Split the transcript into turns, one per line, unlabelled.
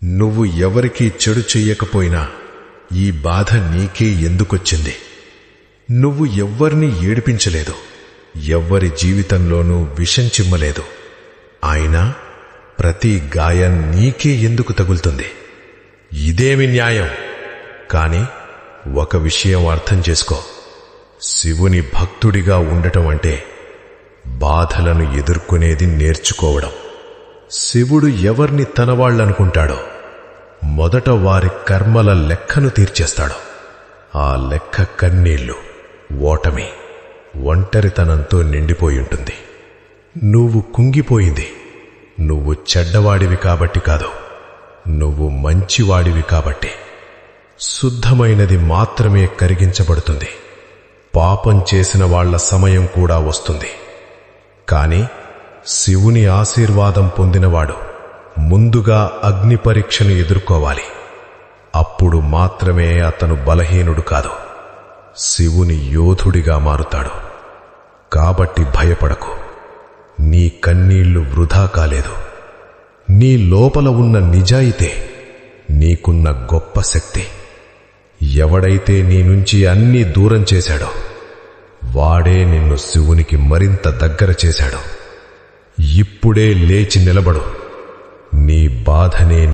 నువ్వు ఎవరికీ చెడు చెయ్యకపోయినా ఈ బాధ నీకే ఎందుకొచ్చింది? నువ్వు ఎవ్వర్నీ ఏడిపించలేదు, ఎవ్వరి జీవితంలోనూ విషం చిమ్మలేదు. అయినా ప్రతి గాయం నీకే ఎందుకు తగులుతుంది? ఇదేమి న్యాయం? కాని ఒక విషయం అర్థం చేసుకో. శివుని భక్తుడిగా ఉండటం అంటే బాధలను ఎదుర్కొనేది నేర్చుకోవడం. శివుడు ఎవర్ని తనవాళ్లనుకుంటాడో మొదట వారి కర్మల లెక్కను తీర్చేస్తాడు. ఆ లెక్క కన్నీళ్లు, ఓటమి, ఒంటరితనంతో నిండిపోయుంటుంది. నువ్వు కుంగిపోయింది నువ్వు చెడ్డవాడివి కాబట్టి కాదు, నువ్వు మంచివాడివి కాబట్టి. శుద్ధమైనది మాత్రమే కరిగించబడుతుంది. పాపం చేసిన వాళ్ల సమయం కూడా వస్తుంది. కాని శివుని ఆశీర్వాదం పొందినవాడు ముందుగా అగ్ని పరీక్షను ఎదుర్కోవాలి. అప్పుడు మాత్రమే అతను బలహీనుడు కాదు, శివుని యోధుడిగా మారుతాడు. కాబట్టి భయపడకు. నీ కన్నీళ్లు వృధా కాలేదు. నీ లోపల ఉన్న నిజాయితే నీకున్న గొప్ప శక్తి. ఎవడైతే నీ నుంచి అన్నీ దూరం చేశాడో వాడే నిన్ను శివునికి మరింత దగ్గర చేశాడు. ఇప్పుడే లేచి నిలబడు. నీ బాధనే